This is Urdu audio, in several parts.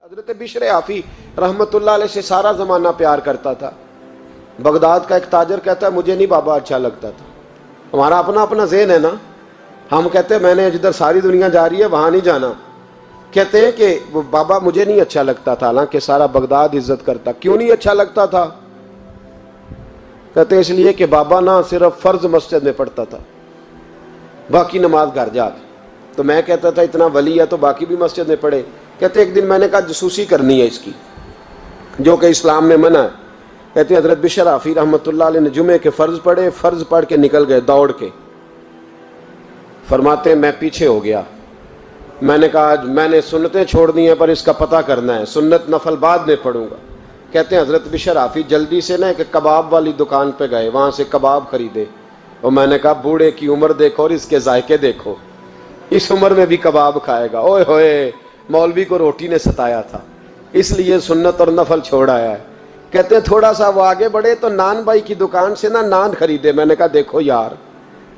حضرت بشر آفی رحمت اللہ علیہ سے سارا زمانہ پیار کرتا تھا۔ بغداد کا ایک تاجر کہتا ہے مجھے نہیں بابا اچھا لگتا تھا۔ ہمارا اپنا اپنا ذہن ہے نا، ہم کہتے ہیں میں نے جدھر ساری دنیا جا رہی ہے وہاں نہیں جانا، کہتے ہیں کہ وہ بابا مجھے نہیں اچھا لگتا تھا، حالانکہ سارا بغداد عزت کرتا۔ کیوں نہیں اچھا لگتا تھا؟ کہتے ہیں اس لیے کہ بابا نہ صرف فرض مسجد میں پڑھتا تھا، باقی نماز گھر جا کے۔ تو میں کہتا تھا اتنا ولی ہے تو باقی بھی مسجد میں پڑھے۔ کہتے ایک دن میں نے کہا جسوسی کرنی ہے اس کی، جو کہ اسلام میں منع ہے۔ کہتے حضرت بشر آفی رحمۃ اللہ علیہ نے جمعے کے فرض پڑھے، فرض پڑھ کے نکل گئے دوڑ کے۔ فرماتے ہیں میں پیچھے ہو گیا، میں نے کہا آج میں نے سنتیں چھوڑ دی ہیں پر اس کا پتہ کرنا ہے، سنت نفل بعد میں پڑھوں گا۔ کہتے ہیں حضرت بشر آفی جلدی سے نا ایک کباب والی دکان پہ گئے، وہاں سے کباب خریدے، اور میں نے کہا بوڑھے کی عمر دیکھو اور اس کے ذائقے دیکھو، اس عمر میں بھی کباب کھائے گا۔ اوئے ہوئے، مولوی کو روٹی نے ستایا تھا، اس لیے سنت اور نفل چھوڑ آیا ہے۔ کہتے ہیں تھوڑا سا وہ آگے بڑھے تو نان بھائی کی دکان سے نا نان خریدے۔ میں نے کہا دیکھو یار،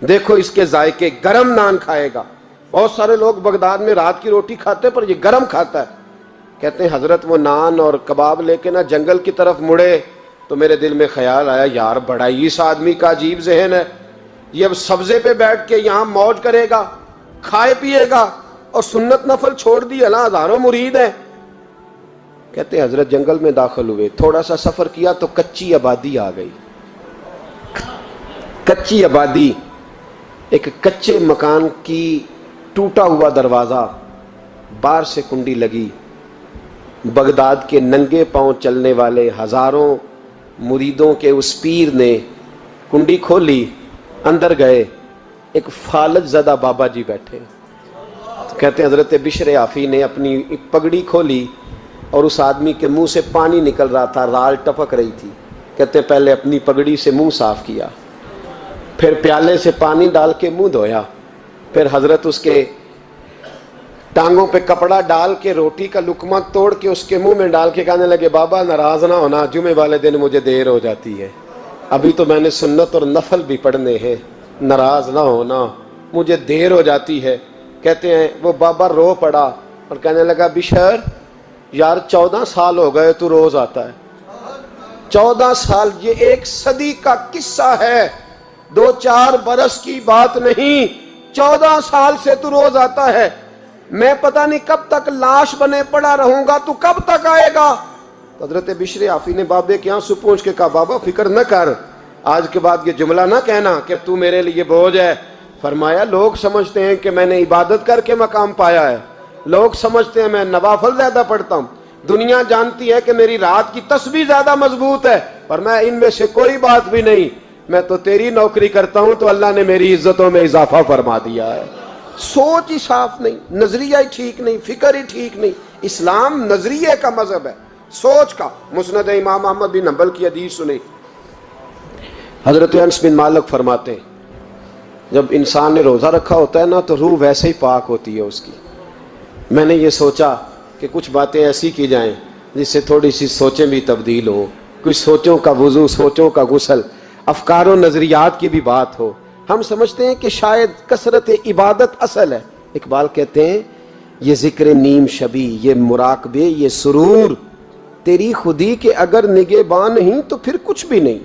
دیکھو اس کے ذائقے، گرم نان کھائے گا۔ بہت سارے لوگ بغداد میں رات کی روٹی کھاتے پر یہ گرم کھاتا ہے۔ کہتے ہیں حضرت وہ نان اور کباب لے کے نا جنگل کی طرف مڑے تو میرے دل میں خیال آیا یار بڑا ہی اس آدمی کا عجیب ذہن ہے، یہ اب سبزے پہ بیٹھ کے یہاں موج کرے گا، کھائے پیے گا، اور سنت نفل چھوڑ دی، اللہ ہزاروں مرید ہیں۔ کہتے ہیں حضرت جنگل میں داخل ہوئے، تھوڑا سا سفر کیا تو کچی آبادی آ گئی۔ کچی آبادی، ایک کچے مکان کی ٹوٹا ہوا دروازہ، باہر سے کنڈی لگی۔ بغداد کے ننگے پاؤں چلنے والے ہزاروں مریدوں کے اس پیر نے کنڈی کھولی، اندر گئے، ایک فالج زدہ بابا جی بیٹھے۔ کہتے ہیں حضرت بشر آفی نے اپنی پگڑی کھولی اور اس آدمی کے منہ سے پانی نکل رہا تھا، رال ٹپک رہی تھی۔ کہتے ہیں پہلے اپنی پگڑی سے منہ صاف کیا، پھر پیالے سے پانی ڈال کے منہ دھویا، پھر حضرت اس کے ٹانگوں پہ کپڑا ڈال کے روٹی کا لقمہ توڑ کے اس کے منہ میں ڈال کے کہنے لگے بابا ناراض نہ ہونا، جمعے والے دن مجھے دیر ہو جاتی ہے، ابھی تو میں نے سنت اور نفل بھی پڑھنے ہیں، ناراض نہ ہونا، مجھے دیر ہو جاتی ہے۔ کہتے ہیں وہ بابا رو پڑا اور کہنے لگا بشر یار 14 سال ہو گئے تو روز آتا ہے، 14 سال، یہ 1 صدی کا قصہ ہے، 2-4 برس کی بات نہیں، 14 سال سے تو روز آتا ہے۔ میں پتہ نہیں کب تک لاش بنے پڑا رہوں گا، تو کب تک آئے گا؟ حضرت بشر آفی نے بابے کے آنسو پوچھ کے کہا بابا فکر نہ کر، آج کے بعد یہ جملہ نہ کہنا کہ تو میرے لیے بوجھ ہے۔ فرمایا لوگ سمجھتے ہیں کہ میں نے عبادت کر کے مقام پایا ہے، لوگ سمجھتے ہیں میں نوافل زیادہ پڑھتا ہوں، دنیا جانتی ہے کہ میری رات کی تسبیح زیادہ مضبوط ہے، پر میں ان میں سے کوئی بات بھی نہیں، میں تو تیری نوکری کرتا ہوں تو اللہ نے میری عزتوں میں اضافہ فرما دیا ہے۔ سوچ ہی صاف نہیں، نظریہ ہی ٹھیک نہیں، فکر ہی ٹھیک نہیں۔ اسلام نظریے کا مذہب ہے، سوچ کا۔ مسند امام احمد بن حنبل کی حدیث سنی، حضرت انس بن مالک فرماتے ہیں جب انسان نے روزہ رکھا ہوتا ہے نا تو روح ویسے ہی پاک ہوتی ہے اس کی۔ میں نے یہ سوچا کہ کچھ باتیں ایسی کی جائیں جس سے تھوڑی سی سوچیں بھی تبدیل ہوں، کچھ سوچوں کا وضو، سوچوں کا غسل، افکار و نظریات کی بھی بات ہو۔ ہم سمجھتے ہیں کہ شاید کثرت عبادت اصل ہے۔ اقبال کہتے ہیں یہ ذکر نیم شبی، یہ مراقبے، یہ سرور، تیری خودی کے اگر نگہباں نہیں تو پھر کچھ بھی نہیں،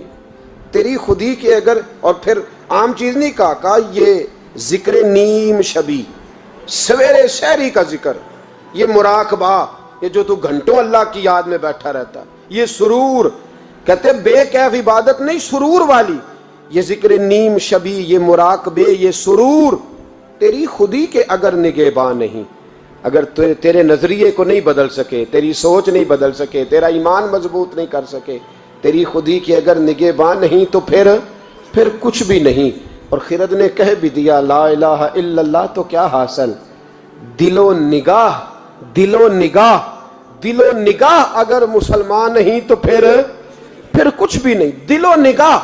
تیری خودی کے اگر، اور پھر عام چیز نہیں کہا یہ ذکر نیم شبی، سویرے سحری کا ذکر، یہ مراقبہ، یہ جو تو گھنٹوں اللہ کی یاد میں بیٹھا رہتا، یہ سرور، کہتے بے کیف عبادت نہیں، سرور والی، یہ ذکر نیم شبی، یہ مراقبے، یہ سرور، تیری خودی کے اگر نگہباں نہیں، اگر تیرے نظریے کو نہیں بدل سکے، تیری سوچ نہیں بدل سکے، تیرا ایمان مضبوط نہیں کر سکے، تیری خودی کے اگر نگہباں نہیں تو پھر کچھ بھی نہیں۔ اور خرد نے کہہ بھی دیا لا الہ الا اللہ تو کیا حاصل، دل و نگاہ، دل و نگاہ، دل و نگاہ اگر مسلمان نہیں تو پھر کچھ بھی نہیں، دل و نگاہ۔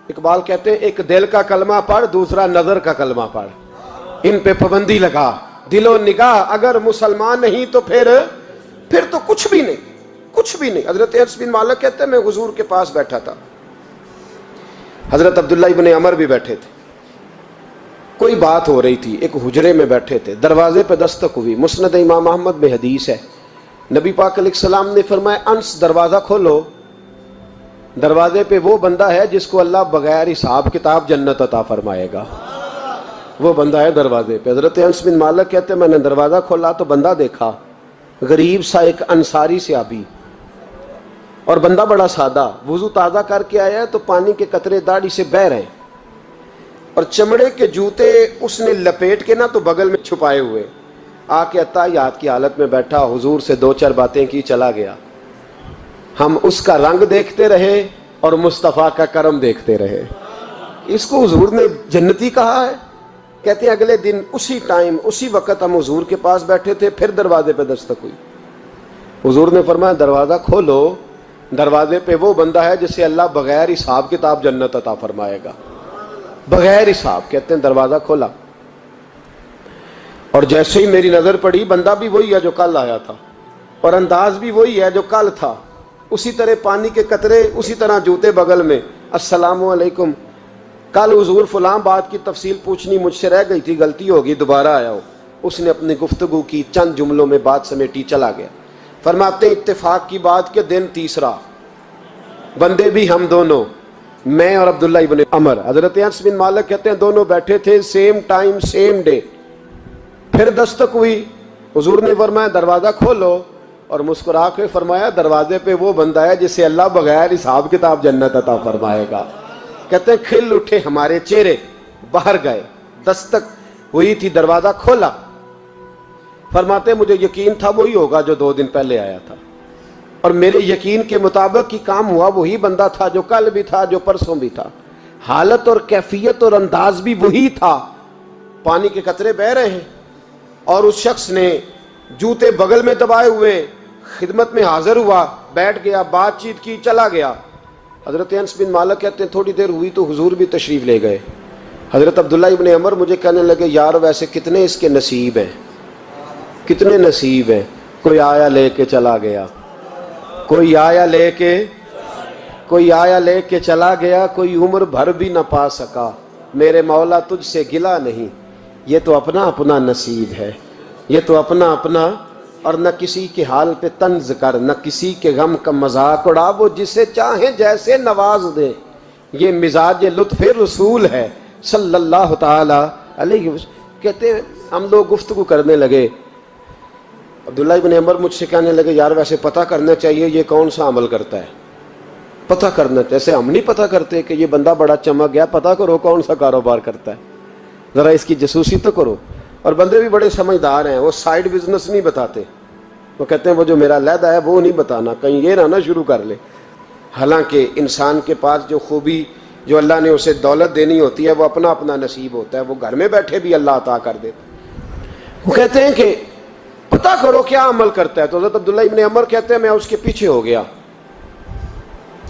اقبال کہتے ہیں ایک دل کا کلمہ پڑھ، دوسرا نظر کا کلمہ پڑھ، ان پہ پابندی لگا۔ دل و نگاہ اگر مسلمان نہیں تو پھر تو کچھ بھی نہیں، کچھ بھی نہیں۔ حضرت انس بن مالک کہتے ہیں میں حضور کے پاس بیٹھا تھا، حضرت عبداللہ ابن عمر بھی بیٹھے تھے، کوئی بات ہو رہی تھی، ایک حجرے میں بیٹھے تھے، دروازے پہ دستک ہوئی۔ مسند امام احمد میں حدیث ہے نبی پاک علیہ السلام نے فرمایا انس دروازہ کھولو، دروازے پہ وہ بندہ ہے جس کو اللہ بغیر حساب کتاب جنت عطا فرمائے گا، وہ بندہ ہے دروازے پہ۔ حضرت انس بن مالک کہتے ہیں میں نے دروازہ کھولا تو بندہ دیکھا، غریب سا ایک انصاری صحابی، اور بندہ بڑا سادہ، وضو تازہ کر کے آیا ہے تو پانی کے قطرے داڑھی سے بہہ رہے ہیں، اور چمڑے کے جوتے اس نے لپیٹ کے نا تو بغل میں چھپائے ہوئے، آ کے اتحیات کی حالت میں بیٹھا، حضور سے دو چار باتیں کی، چلا گیا۔ ہم اس کا رنگ دیکھتے رہے اور مصطفیٰ کا کرم دیکھتے رہے۔ اس کو حضور نے جنتی کہا ہے۔ کہتے ہیں اگلے دن اسی ٹائم اسی وقت ہم حضور کے پاس بیٹھے تھے، پھر دروازے پہ دستک ہوئی، حضور نے فرمایا دروازہ کھولو، دروازے پہ وہ بندہ ہے جسے اللہ بغیر حساب کتاب جنت عطا فرمائے گا، بغیر حساب۔ کہتے ہیں دروازہ کھولا، اور جیسے ہی میری نظر پڑی بندہ بھی وہی ہے جو کل آیا تھا، اور انداز بھی وہی ہے جو کل تھا، اسی طرح پانی کے قطرے، اسی طرح جوتے بغل میں، السلام علیکم، کل حضور فلاں بات کی تفصیل پوچھنی مجھ سے رہ گئی تھی، غلطی ہوگی، دوبارہ آیا ہو۔ اس نے اپنی گفتگو کی، چند جملوں میں بات سمیٹی، چلا گیا۔ فرماتے ہیں اتفاق کی بات کہ دن تیسرا، بندے بھی ہم دونوں، میں اور عبداللہ ابن عمر۔ حضرت انس بن مالک کہتے ہیں دونوں بیٹھے تھے، سیم ٹائم سیم ڈے۔ پھر دستک ہوئی، حضور نے فرمایا دروازہ کھولو، اور مسکرا کے فرمایا دروازے پہ وہ بندہ ہے جسے اللہ بغیر حساب کتاب جنت عطا فرمائے گا۔ کہتے ہیں کھل اٹھے ہمارے چہرے، باہر گئے، دستک ہوئی تھی، دروازہ کھولا۔ فرماتے ہیں مجھے یقین تھا وہی ہوگا جو 2 دن پہلے آیا تھا، اور میرے یقین کے مطابق ہی کام ہوا، وہی بندہ تھا جو کل بھی تھا، جو پرسوں بھی تھا، حالت اور کیفیت اور انداز بھی وہی تھا۔ پانی کے قطرے بہہ رہے ہیں، اور اس شخص نے جوتے بغل میں دبائے ہوئے خدمت میں حاضر ہوا، بیٹھ گیا، بات چیت کی، چلا گیا۔ حضرت انس بن مالک کہتے ہیں تھوڑی دیر ہوئی تو حضور بھی تشریف لے گئے۔ حضرت عبداللہ ابن عمر مجھے کہنے لگے یار ویسے کتنے اس کے نصیب ہیں، کتنے نصیب ہیں، کوئی آیا لے کے چلا گیا، کوئی آیا لے کے چلا گیا، کوئی عمر بھر بھی نہ پا سکا، میرے مولا تجھ سے گلا نہیں، یہ تو اپنا اپنا نصیب ہے، یہ تو اپنا اپنا، اور نہ کسی کے حال پہ طنز کر، نہ کسی کے غم کا مذاق اڑا، وہ جسے چاہیں جیسے نواز دے، یہ مزاج لطف رسول ہے صلی اللہ تعالی علیہ وسلم۔ کہتے ہیں ہم لوگ گفتگو کرنے لگے، عبداللہ ابن عمر مجھ سے کہنے لگے یار ویسے پتہ کرنا چاہیے یہ کون سا عمل کرتا ہے، پتہ کرنا، جیسے ہم نہیں پتہ کرتے کہ یہ بندہ بڑا چمک گیا، پتہ کرو کون سا کاروبار کرتا ہے، ذرا اس کی جاسوسی تو کرو۔ اور بندے بھی بڑے سمجھدار ہیں، وہ سائیڈ بزنس نہیں بتاتے، وہ کہتے ہیں وہ جو میرا علیحدہ ہے وہ نہیں بتانا، کہیں یہ نہ شروع کر لے۔ حالانکہ انسان کے پاس جو خوبی، جو اللہ نے اسے دولت دینی ہوتی ہے، وہ اپنا اپنا نصیب ہوتا ہے، وہ گھر میں بیٹھے بھی اللہ عطا کر دیتا۔ وہ کہتے ہیں کہ پتہ کرو کیا عمل کرتا ہے، تو حضرت عبداللہ ابن عمر کہتے ہیں میں اس کے پیچھے ہو گیا،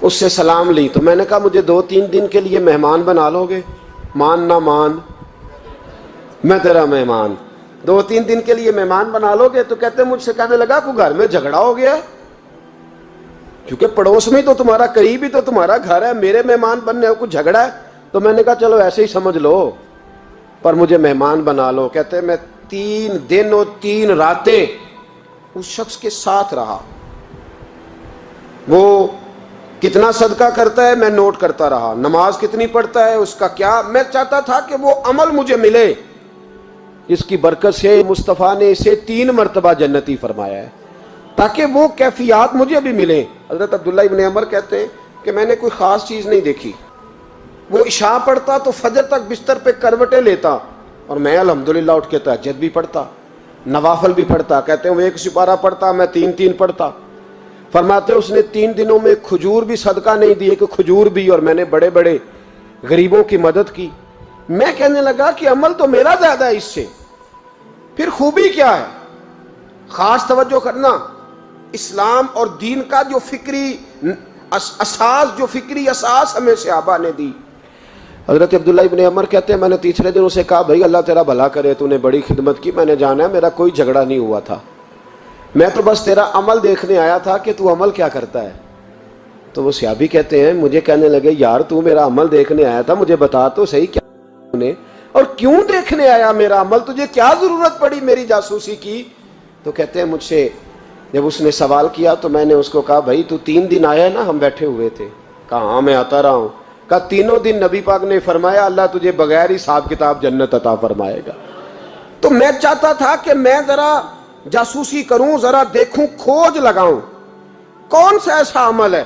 اس سے سلام لی، تو میں نے کہا مجھے 2-3 دن کے لیے مہمان بنا لو گے، مان نہ مان میں تیرا مہمان، 2-3 دن کے لیے مہمان بنا لو گے؟ تو کہتے ہیں مجھ سے کہنے لگا کوئی گھر میں جھگڑا ہو گیا، کیونکہ پڑوس میں تو تمہارا، قریب ہی تو تمہارا گھر ہے، میرے مہمان بننے کو جھگڑا ہے؟ تو میں نے کہا چلو ایسے ہی سمجھ لو، پر مجھے مہمان بنا لو۔ کہتے ہیں میں 3 دن اور 3 راتیں اس شخص کے ساتھ رہا، وہ کتنا صدقہ کرتا ہے میں نوٹ کرتا رہا، نماز کتنی پڑھتا ہے، اس کا کیا، میں چاہتا تھا کہ وہ عمل مجھے ملے جس کی برکت سے مصطفیٰ نے اسے 3 مرتبہ جنتی فرمایا ہے، تاکہ وہ کیفیات مجھے بھی ملیں۔ حضرت عبداللہ ابن عمر کہتے ہیں کہ میں نے کوئی خاص چیز نہیں دیکھی، وہ عشاء پڑھتا تو فجر تک بستر پہ کروٹیں لیتا، اور میں الحمدللہ اٹھ کے تہجد بھی پڑھتا، نوافل بھی پڑھتا۔ کہتے ہیں وہ 1 سپارہ پڑھتا، میں 3 پڑھتا۔ فرماتے ہیں اس نے 3 دنوں میں کھجور بھی صدقہ نہیں دی، کہ کھجور بھی، اور میں نے بڑے بڑے غریبوں کی مدد کی۔ میں کہنے لگا کہ عمل تو میرا زیادہ ہے اس سے، پھر خوبی کیا ہے؟ خاص توجہ کرنا، اسلام اور دین کا جو فکری اساس، جو فکری اساس ہمیں صحابہ نے دی۔ حضرت عبداللہ ابن عمر کہتے ہیں میں نے تیسرے دن اسے کہا بھائی اللہ تیرا بھلا کرے، تو نے بڑی خدمت کی، میں نے جانا ہے میرا کوئی جھگڑا نہیں ہوا تھا، میں تو بس تیرا عمل دیکھنے آیا تھا کہ تو عمل کیا کرتا ہے۔ تو وہ صحابی کہتے ہیں مجھے کہنے لگے یار تو میرا عمل دیکھنے آیا تھا، مجھے بتا تو صحیح کیا نے، اور کیوں دیکھنے آیا میرا عمل، تجھے کیا ضرورت پڑی میری جاسوسی کی؟ تو کہتے ہیں مجھ سے جب اس نے سوال کیا تو میں نے اس کو کہا بھائی تو 3 دن آیا نا ہم بیٹھے ہوئے تھے؟ کہا ہاں میں آتا رہا ہوں۔ کہا 3 دن نبی پاک نے فرمایا اللہ تجھے بغیر حساب کتاب جنت عطا فرمائے گا۔ تو میں چاہتا تھا کہ میں ذرا جاسوسی کروں، ذرا دیکھوں، کھوج لگاؤں کون سا ایسا عمل ہے،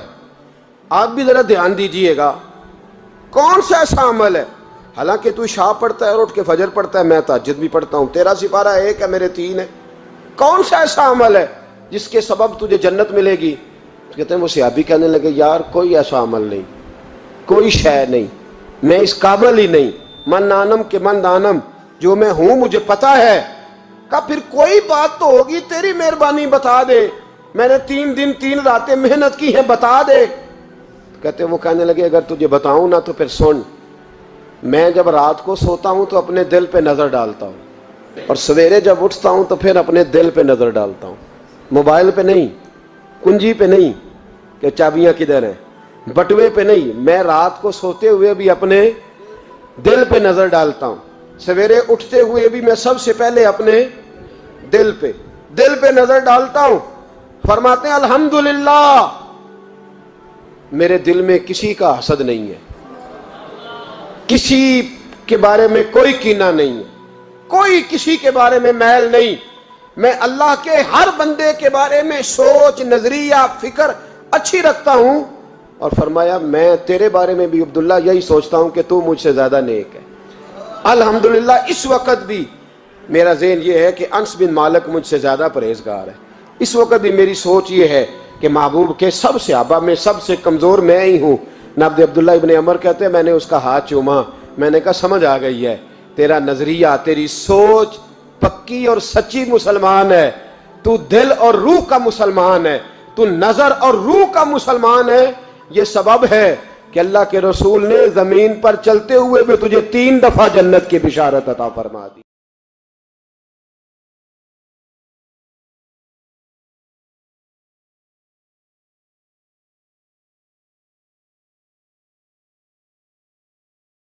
آپ بھی ذرا دھیان دیجئے گا، کون سا ایسا عمل ہے، حالانکہ تو عشاء پڑھتا ہے اور اٹھ کے فجر پڑھتا ہے، میں تہجد بھی پڑھتا ہوں، تیرا سپارہ 1 ہے میرے 3 ہے، کون سا ایسا عمل ہے جس کے سبب تجھے جنت ملے گی؟ کہتے ہیں وہ صحابی کہنے لگے یار کوئی ایسا عمل نہیں، کوئی شے نہیں، میں اس قابل ہی نہیں، من آنم کے من دانم، جو میں ہوں مجھے پتا ہے۔ کہا پھر کوئی بات تو ہوگی، تیری مہربانی بتا دے، میں نے 3 دن 3 راتیں محنت کی ہیں، بتا دے۔ کہتے ہیں وہ کہنے لگے اگر تجھے بتاؤں نا تو پھر سن، میں جب رات کو سوتا ہوں تو اپنے دل پہ نظر ڈالتا ہوں، اور سویرے جب اٹھتا ہوں تو پھر اپنے دل پہ نظر ڈالتا ہوں، موبائل پہ نہیں، کنجی پہ نہیں کہ چابیاں کدھر ہیں، بٹوے پہ نہیں، میں رات کو سوتے ہوئے بھی اپنے دل پہ نظر ڈالتا ہوں، سویرے اٹھتے ہوئے بھی میں سب سے پہلے اپنے دل پہ نظر ڈالتا ہوں۔ فرماتے ہیں الحمدللہ میرے دل میں کسی کا حسد نہیں ہے، کسی کے بارے میں کوئی کینہ نہیں ہے، کوئی کسی کے بارے میں میل نہیں، میں اللہ کے ہر بندے کے بارے میں سوچ، نظریہ، فکر اچھی رکھتا ہوں۔ اور فرمایا میں تیرے بارے میں بھی عبداللہ یہی سوچتا ہوں کہ تو مجھ سے زیادہ نیک ہے۔ الحمدللہ اس وقت بھی میرا ذہن یہ ہے کہ انس بن مالک مجھ سے زیادہ پرہیزگار ہے، اس وقت بھی میری سوچ یہ ہے کہ محبوب کے سب صحابہ میں سب سے کمزور میں ہی ہوں۔ نابد عبداللہ ابن عمر کہتے ہیں میں نے اس کا ہاتھ چوما، میں نے کہا سمجھ آ گئی ہے، تیرا نظریہ، تیری سوچ پکی اور سچی مسلمان ہے، تو دل اور روح کا مسلمان ہے، تو نظر اور روح کا مسلمان ہے۔ یہ سبب ہے کہ اللہ کے رسول نے زمین پر چلتے ہوئے بھی تجھے 3 دفعہ جنت کی بشارت عطا فرما دی۔